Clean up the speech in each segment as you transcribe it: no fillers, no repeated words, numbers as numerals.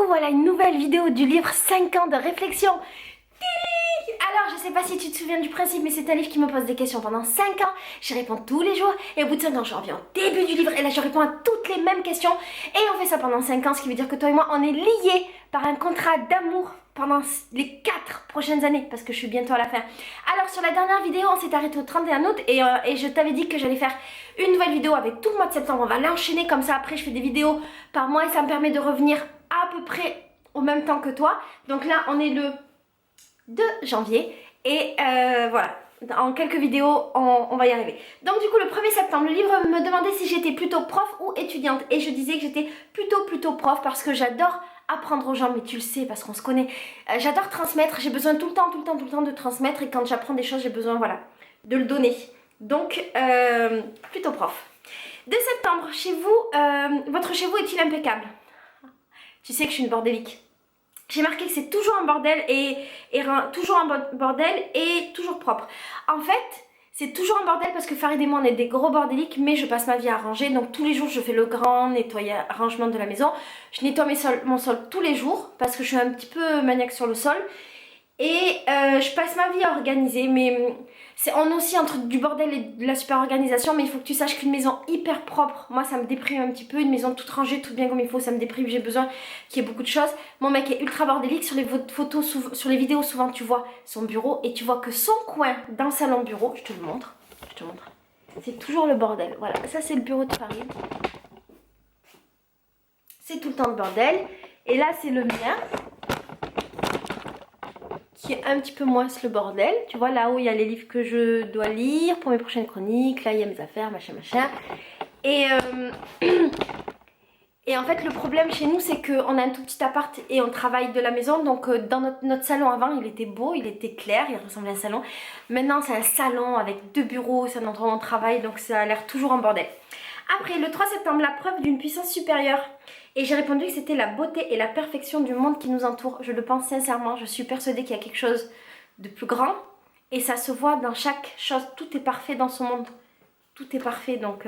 coucou, voilà une nouvelle vidéo du livre 5 ans de réflexion. Alors, je sais pas si tu te souviens du principe, mais c'est un livre qui me pose des questions pendant 5 ans. J'y réponds tous les jours et au bout de 5 ans, je reviens au début du livre et là, je réponds à toutes les mêmes questions. Et on fait ça pendant 5 ans, ce qui veut dire que toi et moi, on est liés par un contrat d'amour pendant les 4 prochaines années, parce que je suis bientôt à la fin. Alors, sur la dernière vidéo, on s'est arrêté au 31 août et je t'avais dit que j'allais faire une nouvelle vidéo avec tout le mois de septembre. On va l'enchaîner comme ça, après je fais des vidéos par mois et ça me permet de revenir à peu près au même temps que toi. Donc là, on est le 2 janvier et voilà, en quelques vidéos on va y arriver. Donc du coup le 1er septembre, le livre me demandait si j'étais plutôt prof ou étudiante et je disais que j'étais plutôt prof parce que j'adore apprendre aux gens, mais tu le sais parce qu'on se connaît, j'adore transmettre, j'ai besoin tout le temps de transmettre et quand j'apprends des choses j'ai besoin voilà, de le donner. Donc plutôt prof. 2 septembre, chez vous, votre chez vous est-il impeccable? Tu sais que je suis une bordélique. J'ai marqué que c'est toujours un bordel toujours un bordel et toujours propre. En fait, c'est toujours un bordel parce que Farid et moi on est des gros bordéliques, mais je passe ma vie à ranger. Donc tous les jours je fais le grand nettoyage, rangement de la maison. Je nettoie mon sol tous les jours parce que je suis un petit peu maniaque sur le sol. Et je passe ma vie à organiser, mais on est aussi entre du bordel et de la super organisation, mais il faut que tu saches qu'une maison hyper propre, moi ça me déprime un petit peu, une maison toute rangée, toute bien comme il faut, ça me déprime, j'ai besoin qu'il y ait beaucoup de choses. Mon mec est ultra bordélique, sur les photos, sur les vidéos souvent tu vois son bureau et tu vois que son coin dans le salon bureau, je te le montre, c'est toujours le bordel, voilà, ça c'est le bureau de Farid. C'est tout le temps le bordel, et là c'est le mien. Qui est un petit peu moins le bordel. Tu vois, là-haut, il y a les livres que je dois lire pour mes prochaines chroniques. Là, il y a mes affaires, machin. Et, et en fait, le problème chez nous, c'est qu'on a un tout petit appart et on travaille de la maison. Donc, dans notre salon avant, il était beau, il était clair, il ressemblait à un salon. Maintenant, c'est un salon avec 2 bureaux, c'est un endroit où on travaille, donc ça a l'air toujours en bordel. Après, le 3 septembre, la preuve d'une puissance supérieure. Et j'ai répondu que c'était la beauté et la perfection du monde qui nous entoure. Je le pense sincèrement, je suis persuadée qu'il y a quelque chose de plus grand. Et ça se voit dans chaque chose, tout est parfait dans ce monde. Tout est parfait, donc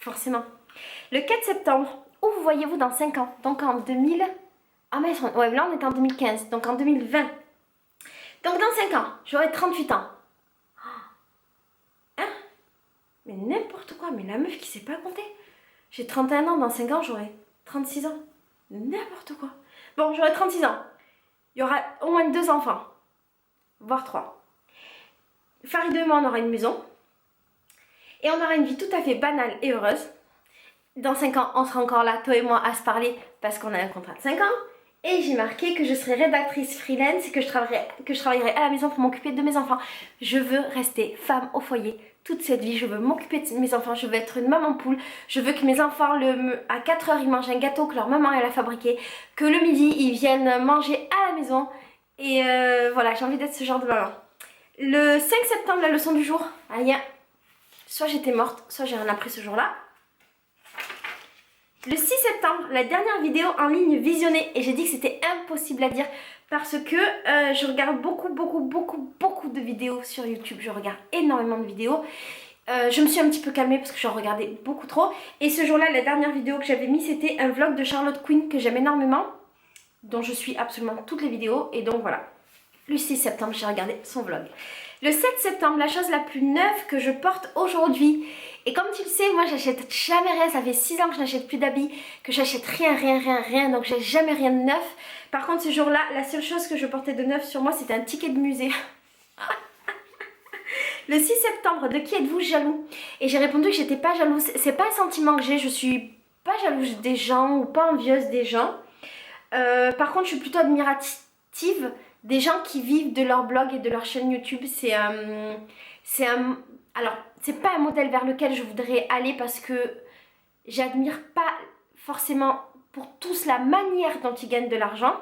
forcément. Le 4 septembre, où vous voyez-vous dans 5 ans? Donc en 2000... Ah mais ouais, là on est en 2015, donc en 2020. Donc dans 5 ans, j'aurai 38 ans. Hein? Mais n'importe quoi, mais la meuf qui sait pas compter. J'ai 31 ans, dans 5 ans j'aurai 36 ans. N'importe quoi. Bon, j'aurai 36 ans. Il y aura au moins 2 enfants. Voire 3. Farid et moi, on aura une maison. Et on aura une vie tout à fait banale et heureuse. Dans 5 ans, on sera encore là, toi et moi, à se parler parce qu'on a un contrat de 5 ans. Et j'ai marqué que je serai rédactrice freelance et que je travaillerai à la maison pour m'occuper de mes enfants. Je veux rester femme au foyer toute cette vie. Je veux m'occuper de mes enfants. Je veux être une maman poule. Je veux que mes enfants, à 4 heures, ils mangent un gâteau que leur maman elle a fabriqué. Que le midi, ils viennent manger à la maison. Et voilà, j'ai envie d'être ce genre de maman. Le 5 septembre, la leçon du jour. Aïe, soit j'étais morte, soit j'ai rien appris ce jour-là. Le 6 septembre, la dernière vidéo en ligne visionnée, et j'ai dit que c'était impossible à dire parce que je regarde beaucoup de vidéos sur YouTube, je regarde énormément de vidéos. Je me suis un petit peu calmée parce que j'en regardais beaucoup trop. Et ce jour-là, la dernière vidéo que j'avais mis, c'était un vlog de Charlotte Quinn que j'aime énormément, dont je suis absolument toutes les vidéos. Et donc voilà, le 6 septembre, j'ai regardé son vlog. Le 7 septembre, la chose la plus neuve que je porte aujourd'hui. Et comme tu le sais, moi j'achète jamais rien, ça fait 6 ans que je n'achète plus d'habits, que j'achète rien, donc j'ai jamais rien de neuf. Par contre ce jour-là, la seule chose que je portais de neuf sur moi, c'était un ticket de musée. Le 6 septembre, de qui êtes-vous jaloux? Et j'ai répondu que j'étais pas jalouse. C'est pas un sentiment que j'ai, je suis pas jalouse des gens ou pas envieuse des gens. Par contre je suis plutôt admirative des gens qui vivent de leur blog et de leur chaîne YouTube. Alors, c'est pas un modèle vers lequel je voudrais aller parce que j'admire pas forcément pour tous la manière dont ils gagnent de l'argent.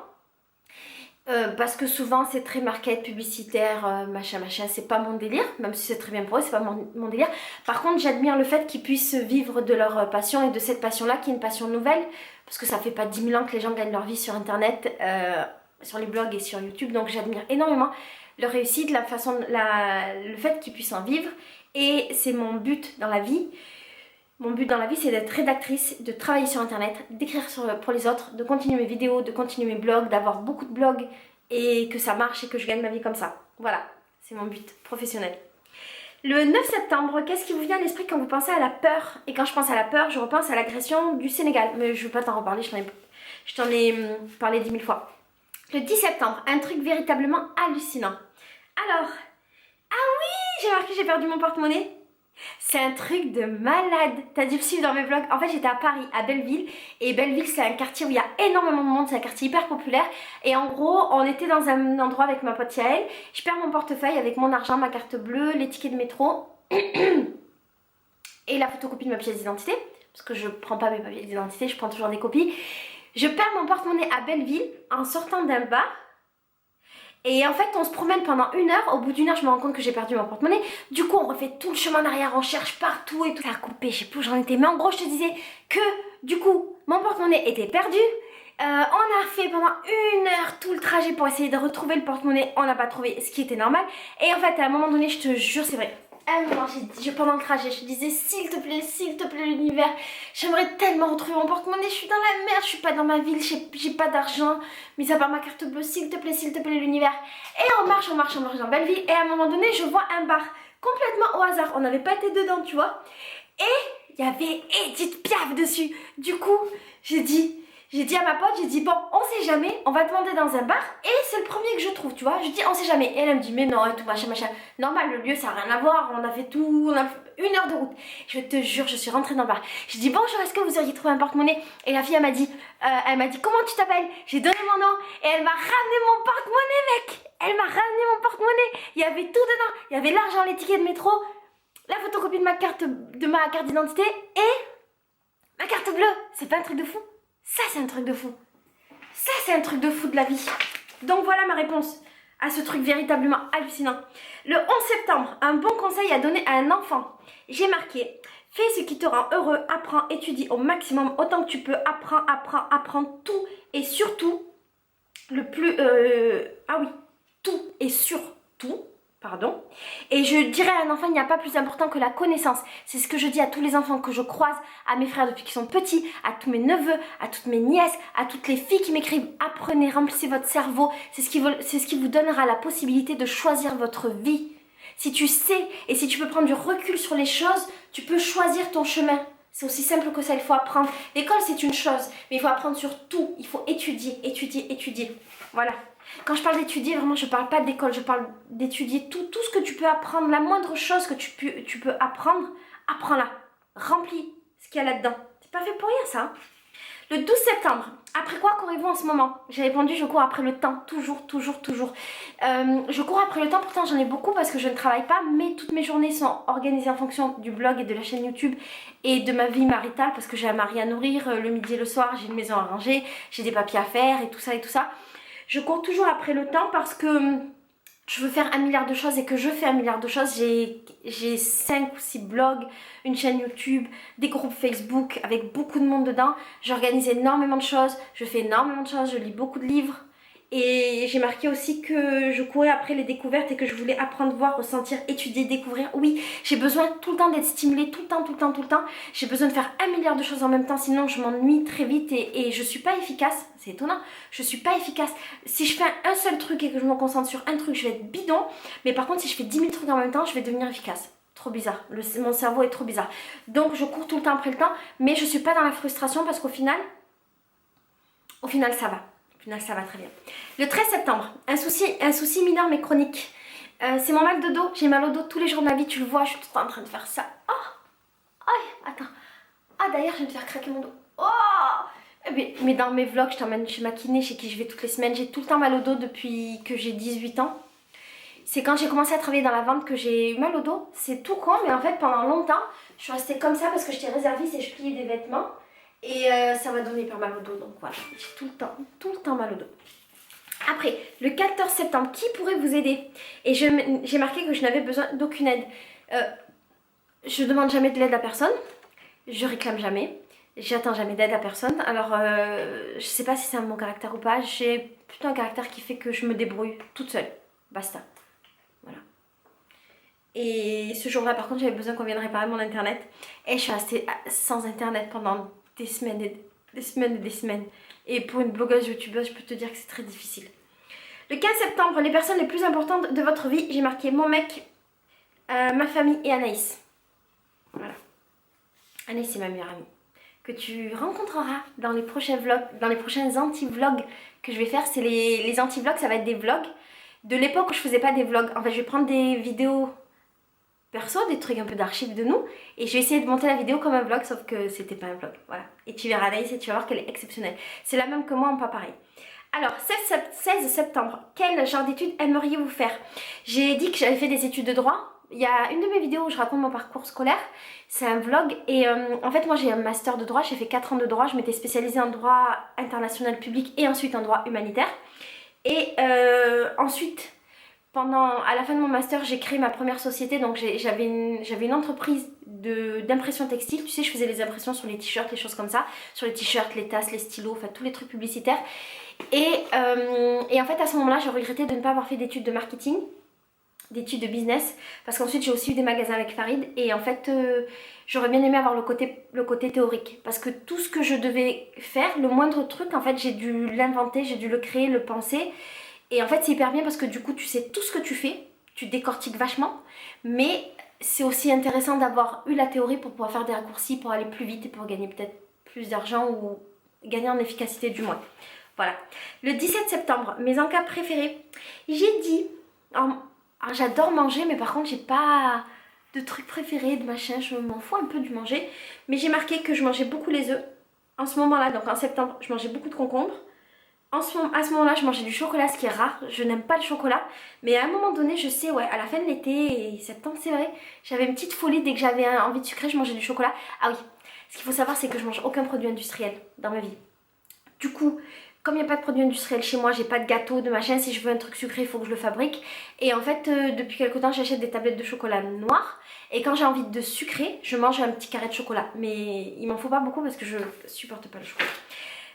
Parce que souvent c'est très market, publicitaire, machin, c'est pas mon délire, même si c'est très bien pour eux, c'est pas mon délire. Par contre, j'admire le fait qu'ils puissent vivre de leur passion et de cette passion-là qui est une passion nouvelle, parce que ça fait pas 10 000 ans que les gens gagnent leur vie sur internet, sur les blogs et sur YouTube, donc j'admire énormément leur réussite, le fait qu'ils puissent en vivre, et c'est mon but dans la vie. Mon but dans la vie, c'est d'être rédactrice, de travailler sur internet, d'écrire pour les autres, de continuer mes vidéos, de continuer mes blogs, d'avoir beaucoup de blogs et que ça marche et que je gagne ma vie comme ça. Voilà, c'est mon but professionnel. Le 9 septembre, qu'est-ce qui vous vient à l'esprit quand vous pensez à la peur? Et quand je pense à la peur, je repense à l'agression du Sénégal. Mais je ne veux pas t'en reparler, je t'en ai parlé 10 000 fois. Le 10 septembre, un truc véritablement hallucinant. Alors, ah oui, j'ai remarqué, j'ai perdu mon porte-monnaie. C'est un truc de malade. T'as dû le suivre dans mes vlogs. En fait, j'étais à Paris, à Belleville. Et Belleville, c'est un quartier où il y a énormément de monde. C'est un quartier hyper populaire. Et en gros, on était dans un endroit avec ma pote Yael. Je perds mon portefeuille avec mon argent, ma carte bleue, les tickets de métro et la photocopie de ma pièce d'identité. Parce que je prends pas mes papiers d'identité, je prends toujours des copies. Je perds mon porte-monnaie à Belleville en sortant d'un bar. Et en fait, on se promène pendant 1 heure. Au bout d'1 heure, je me rends compte que j'ai perdu mon porte-monnaie. Du coup, on refait tout le chemin en arrière, on cherche partout et tout. Ça a coupé, je sais plus où j'en étais. Mais en gros, je te disais que du coup, mon porte-monnaie était perdu. On a fait pendant 1 heure tout le trajet pour essayer de retrouver le porte-monnaie. On n'a pas trouvé, ce qui était normal. Et en fait, à un moment donné, je te jure, c'est vrai. À un moment, pendant le trajet, je disais s'il te plaît, l'univers, j'aimerais tellement retrouver mon porte-monnaie, je suis dans la merde, je suis pas dans ma ville, j'ai pas d'argent, mis à part ma carte bleue, s'il te plaît, l'univers. Et on marche dans Belleville, et à un moment donné, je vois un bar complètement au hasard, on n'avait pas été dedans, tu vois, et il y avait Edith Piaf dessus. Du coup, j'ai dit à ma pote, j'ai dit bon, on sait jamais, on va demander dans un bar et c'est le premier que je trouve, tu vois. Je dis on sait jamais. Et elle me dit mais non et tout machin. Normal, le lieu ça n'a rien à voir, on a fait tout, on a fait 1 heure de route. Je te jure, je suis rentrée dans le bar. Je dis bonjour, est-ce que vous auriez trouvé un porte-monnaie? Et la fille elle m'a dit comment tu t'appelles? J'ai donné mon nom et elle m'a ramené mon porte-monnaie, mec. Elle m'a ramené mon porte-monnaie. Il y avait tout dedans. Il y avait l'argent, les tickets de métro, la photocopie de ma carte d'identité et ma carte bleue. C'est pas un truc de fou? Ça, c'est un truc de fou. Ça, c'est un truc de fou de la vie. Donc voilà ma réponse à ce truc véritablement hallucinant. Le 11 septembre, un bon conseil à donner à un enfant. J'ai marqué, fais ce qui te rend heureux, apprends, étudie au maximum, autant que tu peux, apprends tout. Et surtout, tout et surtout, pardon. Et je dirais à un enfant, il n'y a pas plus important que la connaissance. C'est ce que je dis à tous les enfants que je croise, à mes frères depuis qu'ils sont petits, à tous mes neveux, à toutes mes nièces, à toutes les filles qui m'écrivent. Apprenez, remplissez votre cerveau. C'est ce qui vous donnera la possibilité de choisir votre vie. Si tu sais et si tu peux prendre du recul sur les choses, tu peux choisir ton chemin. C'est aussi simple que ça, il faut apprendre. L'école, c'est une chose, mais il faut apprendre sur tout. Il faut étudier. Voilà. Quand je parle d'étudier, vraiment, je parle pas d'école, je parle d'étudier tout ce que tu peux apprendre, la moindre chose que tu peux apprendre, apprends-la. Remplis ce qu'il y a là-dedans. C'est pas fait pour rien, ça. Le 12 septembre, après quoi courez-vous en ce moment? J'ai répondu, je cours après le temps, toujours. Je cours après le temps, pourtant j'en ai beaucoup parce que je ne travaille pas, mais toutes mes journées sont organisées en fonction du blog et de la chaîne YouTube et de ma vie maritale parce que j'ai un mari à nourrir, le midi et le soir, j'ai une maison à ranger, j'ai des papiers à faire et tout ça. Je cours toujours après le temps parce que je veux faire 1 milliard de choses et que je fais 1 milliard de choses. J'ai 5 ou 6 blogs, une chaîne YouTube, des groupes Facebook avec beaucoup de monde dedans. J'organise énormément de choses, je fais énormément de choses, je lis beaucoup de livres. Et j'ai marqué aussi que je courais après les découvertes et que je voulais apprendre, voir, ressentir, étudier, découvrir. Oui, j'ai besoin tout le temps d'être stimulée, tout le temps. J'ai besoin de faire 1 milliard de choses en même temps, sinon je m'ennuie très vite et je suis pas efficace. C'est étonnant, je suis pas efficace. Si je fais un seul truc et que je me concentre sur un truc, je vais être bidon. Mais par contre, si je fais 10 000 trucs en même temps, je vais devenir efficace. Trop bizarre, mon cerveau est trop bizarre. Donc je cours tout le temps après le temps, mais je suis pas dans la frustration parce qu'au final ça va. Ça va très bien. Le 13 septembre, un souci mineur mais chronique. C'est mon mal de dos. J'ai mal au dos tous les jours de ma vie. Tu le vois, je suis tout le temps en train de faire ça. Oh, attends. Ah, d'ailleurs, je viens de faire craquer mon dos. Oh, mais dans mes vlogs, je t'emmène chez ma kiné, chez qui je vais toutes les semaines. J'ai tout le temps mal au dos depuis que j'ai 18 ans. C'est quand j'ai commencé à travailler dans la vente que j'ai eu mal au dos. C'est tout con, mais en fait, pendant longtemps, je suis restée comme ça parce que j'étais réserviste et je pliais des vêtements. Et ça m'a donné hyper mal au dos, donc voilà, j'ai tout le temps mal au dos. Après, le 14 septembre, qui pourrait vous aider? Et j'ai marqué que je n'avais besoin d'aucune aide. Je demande jamais de l'aide à personne, je réclame jamais, j'attends jamais d'aide à personne. Alors, je sais pas si c'est mon caractère ou pas, j'ai plutôt un caractère qui fait que je me débrouille toute seule, basta. Voilà. Et ce jour-là, par contre, j'avais besoin qu'on vienne réparer mon internet. Et je suis restée sans internet pendant des semaines et des semaines et des semaines. Et pour une blogueuse youtubeuse, je peux te dire que c'est très difficile. Le 15 septembre, les personnes les plus importantes de votre vie, j'ai marqué mon mec, ma famille et Anaïs. Voilà. Anaïs, c'est ma meilleure amie. Que tu rencontreras dans les prochains vlogs, dans les prochains anti-vlogs que je vais faire. C'est les anti-vlogs, ça va être des vlogs de l'époque où je faisais pas des vlogs. En fait, je vais prendre des vidéos perso, des trucs un peu d'archives de nous, et je vais essayer de monter la vidéo comme un vlog, sauf que c'était pas un vlog, voilà. Et tu verras Anaïs et tu vas voir qu'elle est exceptionnelle. C'est la même que moi, pas pareil. Alors, 16 septembre, quel genre d'études aimeriez-vous faire? J'ai dit que j'avais fait des études de droit. Il y a une de mes vidéos où je raconte mon parcours scolaire, c'est un vlog, et en fait moi j'ai un master de droit, j'ai fait 4 ans de droit, je m'étais spécialisée en droit international public et ensuite en droit humanitaire. Et ensuite, à la fin de mon master, j'ai créé ma première société, donc j'avais une entreprise d'impression textile. Tu sais, je faisais les impressions sur les t-shirts, les choses comme ça, sur les t-shirts, les tasses, les stylos, enfin tous les trucs publicitaires. Et en fait, à ce moment-là, je regrettais de ne pas avoir fait d'études de marketing, d'études de business, parce qu'ensuite j'ai aussi eu des magasins avec Farid, et en fait j'aurais bien aimé avoir le côté théorique, parce que tout ce que je devais faire, le moindre truc, en fait j'ai dû l'inventer, j'ai dû le créer, le penser. Et en fait c'est hyper bien parce que du coup tu sais tout ce que tu fais, tu décortiques vachement, mais c'est aussi intéressant d'avoir eu la théorie pour pouvoir faire des raccourcis, pour aller plus vite et pour gagner peut-être plus d'argent ou gagner en efficacité du moins. Voilà. Le 17 septembre, mes encas préférés. J'ai dit, j'adore manger, mais par contre j'ai pas de trucs préférés, de machin, je m'en fous un peu du manger. Mais j'ai marqué que je mangeais beaucoup les œufs. En ce moment-là, donc en septembre, je mangeais beaucoup de concombres. À ce moment-là, je mangeais du chocolat, ce qui est rare. Je n'aime pas le chocolat. Mais à un moment donné, je sais, ouais, à la fin de l'été et septembre, c'est vrai, j'avais une petite folie. Dès que j'avais envie de sucrer, je mangeais du chocolat. Ah oui, ce qu'il faut savoir, c'est que je mange aucun produit industriel dans ma vie. Du coup, comme il n'y a pas de produit industriel chez moi, j'ai pas de gâteau, de machin. Si je veux un truc sucré, il faut que je le fabrique. Et en fait, depuis quelque temps, j'achète des tablettes de chocolat noir. Et quand j'ai envie de sucrer, je mange un petit carré de chocolat. Mais il m'en faut pas beaucoup parce que je supporte pas le chocolat.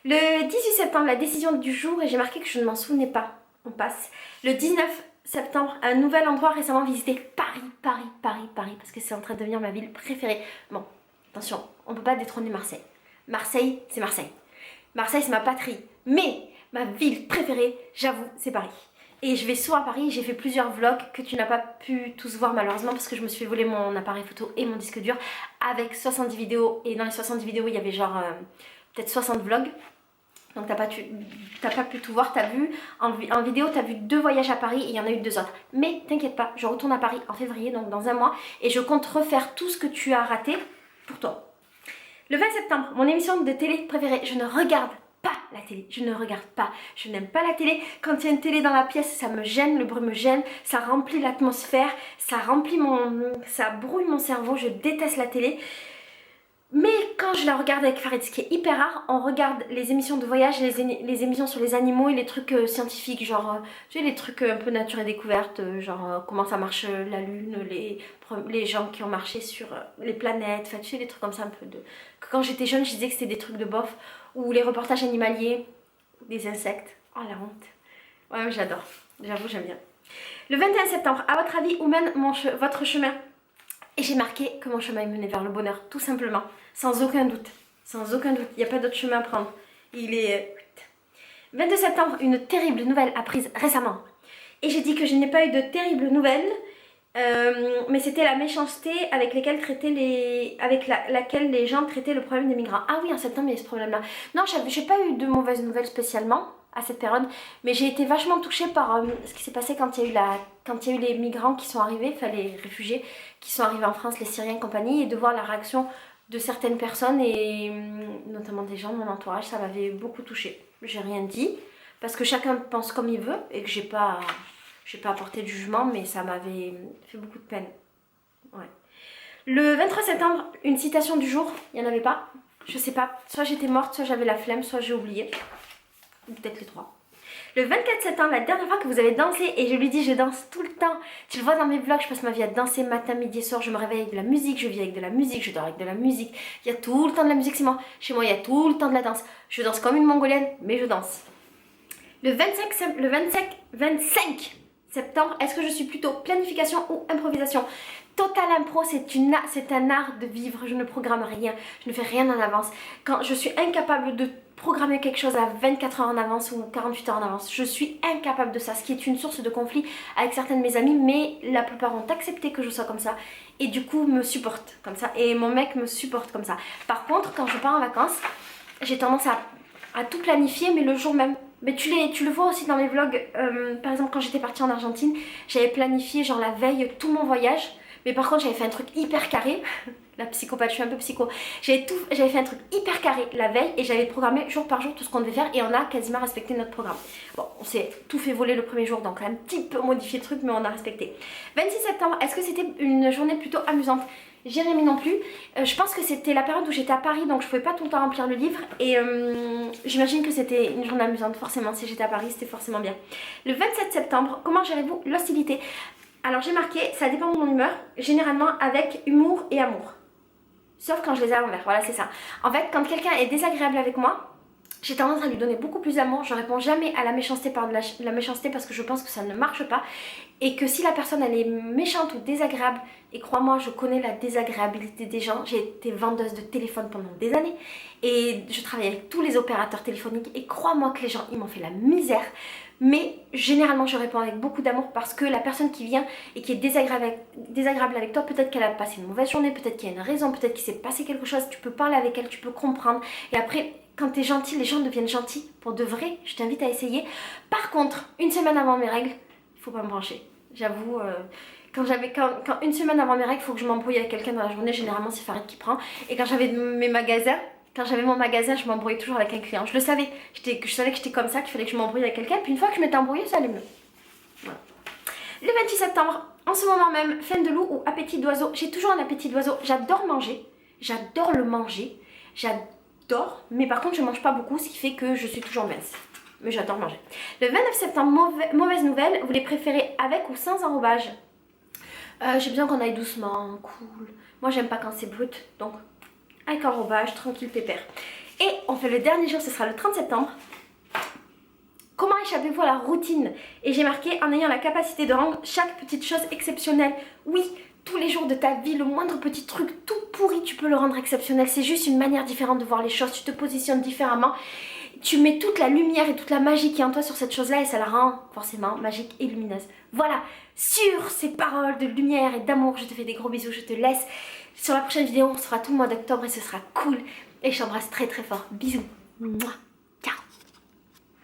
Le 18 septembre, la décision du jour, et j'ai marqué que je ne m'en souvenais pas. On passe. Le 19 septembre, un nouvel endroit récemment visité. Paris, parce que c'est en train de devenir ma ville préférée. Bon, attention, on ne peut pas détrôner Marseille. Marseille, c'est Marseille. Marseille, c'est ma patrie. Mais ma ville préférée, j'avoue, c'est Paris. Et je vais souvent à Paris, j'ai fait plusieurs vlogs que tu n'as pas pu tous voir malheureusement parce que je me suis fait voler mon appareil photo et mon disque dur avec 70 vidéos. Et dans les 70 vidéos, il y avait genre peut-être 60 vlogs. Donc t'as pas pu tout voir, t'as vu en vidéo, t'as vu 2 voyages à Paris et il y en a eu 2 autres. Mais t'inquiète pas, je retourne à Paris en février, donc dans un mois, et je compte refaire tout ce que tu as raté pour toi. Le 20 septembre, mon émission de télé préférée, je ne regarde pas la télé, je ne regarde pas, je n'aime pas la télé. Quand il y a une télé dans la pièce, ça me gêne, le bruit me gêne, ça remplit l'atmosphère, ça brouille mon cerveau, je déteste la télé. Mais quand je la regarde avec Farid, ce qui est hyper rare, on regarde les émissions de voyage, les émissions sur les animaux et les trucs scientifiques, genre, tu sais, les trucs un peu nature et découverte, genre comment ça marche la lune, les gens qui ont marché sur les planètes, enfin tu sais, des trucs comme ça un peu de... Quand j'étais jeune, je disais que c'était des trucs de bof, ou les reportages animaliers, des insectes. Oh la honte. Ouais, mais j'adore, j'avoue, j'aime bien. Le 21 septembre, à votre avis, où mène votre chemin? Et j'ai marqué que mon chemin est mené vers le bonheur, tout simplement, sans aucun doute. Sans aucun doute, il n'y a pas d'autre chemin à prendre. Il est... 22 septembre, une terrible nouvelle apprise récemment. Et j'ai dit que je n'ai pas eu de terribles nouvelles, mais c'était la méchanceté avec laquelle les gens traitaient le problème des migrants. Ah oui, en septembre, il y a ce problème-là. Non, j'ai pas eu de mauvaises nouvelles spécialement à cette période, mais j'ai été vachement touchée par ce qui s'est passé quand il y a eu les migrants qui sont arrivés, enfin les réfugiés qui sont arrivés en France, les Syriens et compagnie, et de voir la réaction de certaines personnes et notamment des gens de mon entourage, ça m'avait beaucoup touchée. J'ai rien dit parce que chacun pense comme il veut et que j'ai pas apporté de jugement, mais ça m'avait fait beaucoup de peine. Ouais. Le 23 septembre, une citation du jour, il n'y en avait pas, je sais pas, soit j'étais morte, soit j'avais la flemme, soit j'ai oublié. Ou peut-être les 3. Le 24 septembre, la dernière fois que vous avez dansé, et je lui dis je danse tout le temps, tu le vois dans mes vlogs, je passe ma vie à danser matin, midi et soir, je me réveille avec de la musique, je vis avec de la musique, je dors avec de la musique, il y a tout le temps de la musique, c'est moi, chez moi il y a tout le temps de la danse, je danse comme une mongolienne, mais je danse. Le 25 septembre, est-ce que je suis plutôt planification ou improvisation? Total impro, c'est un art de vivre, je ne programme rien, je ne fais rien en avance. Quand je suis incapable de programmer quelque chose à 24 heures en avance ou 48 heures en avance, je suis incapable de ça, ce qui est une source de conflit avec certains de mes amis, mais la plupart ont accepté que je sois comme ça et du coup me supportent comme ça et mon mec me supporte comme ça. Par contre, quand je pars en vacances, j'ai tendance à tout planifier mais le jour même. Mais tu le vois aussi dans mes vlogs, par exemple quand j'étais partie en Argentine, j'avais planifié genre la veille tout mon voyage. Mais par contre j'avais fait un truc hyper carré, la psychopathe, je suis un peu psycho. J'avais fait un truc hyper carré la veille et j'avais programmé jour par jour tout ce qu'on devait faire et on a quasiment respecté notre programme. Bon, on s'est tout fait voler le premier jour donc on a un petit peu modifié le truc mais on a respecté. 26 septembre, est-ce que c'était une journée plutôt amusante? Jérémy non plus. Je pense que c'était la période où j'étais à Paris donc je pouvais pas tout le temps remplir le livre et j'imagine que c'était une journée amusante forcément. Si j'étais à Paris c'était forcément bien. Le 27 septembre, comment gérez-vous l'hostilité? Alors j'ai marqué, ça dépend de mon humeur, généralement avec humour et amour. Sauf quand je les ai à l'envers, voilà c'est ça. En fait quand quelqu'un est désagréable avec moi, j'ai tendance à lui donner beaucoup plus d'amour, je réponds jamais à la méchanceté par de la méchanceté parce que je pense que ça ne marche pas. Et que si la personne elle est méchante ou désagréable, et crois-moi je connais la désagréabilité des gens, j'ai été vendeuse de téléphone pendant des années et je travaille avec tous les opérateurs téléphoniques et crois-moi que les gens ils m'ont fait la misère. Mais généralement je réponds avec beaucoup d'amour parce que la personne qui vient et qui est désagréable avec toi, peut-être qu'elle a passé une mauvaise journée, peut-être qu'il y a une raison, peut-être qu'il s'est passé quelque chose, tu peux parler avec elle, tu peux comprendre. Et après, quand tu es gentil, les gens deviennent gentils pour de vrai, je t'invite à essayer. Par contre, une semaine avant mes règles, il faut pas me brancher. J'avoue, quand une semaine avant mes règles, il faut que je m'embrouille avec quelqu'un dans la journée, généralement c'est Farid qui prend. Et quand j'avais mes magasins, quand j'avais mon magasin, je m'embrouillais toujours avec un client. Je le savais, je savais que j'étais comme ça, qu'il fallait que je m'embrouille avec quelqu'un. Puis une fois que je m'étais embrouillée, ça allait mieux. Voilà. Le 28 septembre, en ce moment même, faim de loup ou appétit d'oiseau. J'ai toujours un appétit d'oiseau. J'adore manger. J'adore le manger. J'adore. Mais par contre, je mange pas beaucoup, ce qui fait que je suis toujours mince. Mais j'adore manger. Le 29 septembre, mauvaise nouvelle. Vous les préférez avec ou sans enrobage? J'ai besoin qu'on aille doucement, cool. Moi, j'aime pas quand c'est brut. Donc, avec enrobage, tranquille, pépère. Et on fait le dernier jour, ce sera le 30 septembre. Comment échappez-vous à la routine? Et j'ai marqué en ayant la capacité de rendre chaque petite chose exceptionnelle. Oui, tous les jours de ta vie, le moindre petit truc tout pourri, tu peux le rendre exceptionnel. C'est juste une manière différente de voir les choses. Tu te positionnes différemment. Tu mets toute la lumière et toute la magie qui est en toi sur cette chose-là et ça la rend forcément magique et lumineuse. Voilà, sur ces paroles de lumière et d'amour, je te fais des gros bisous, je te laisse. Sur la prochaine vidéo, on se fera tout le mois d'octobre et ce sera cool. Et je t'embrasse très très fort. Bisous. Mouah.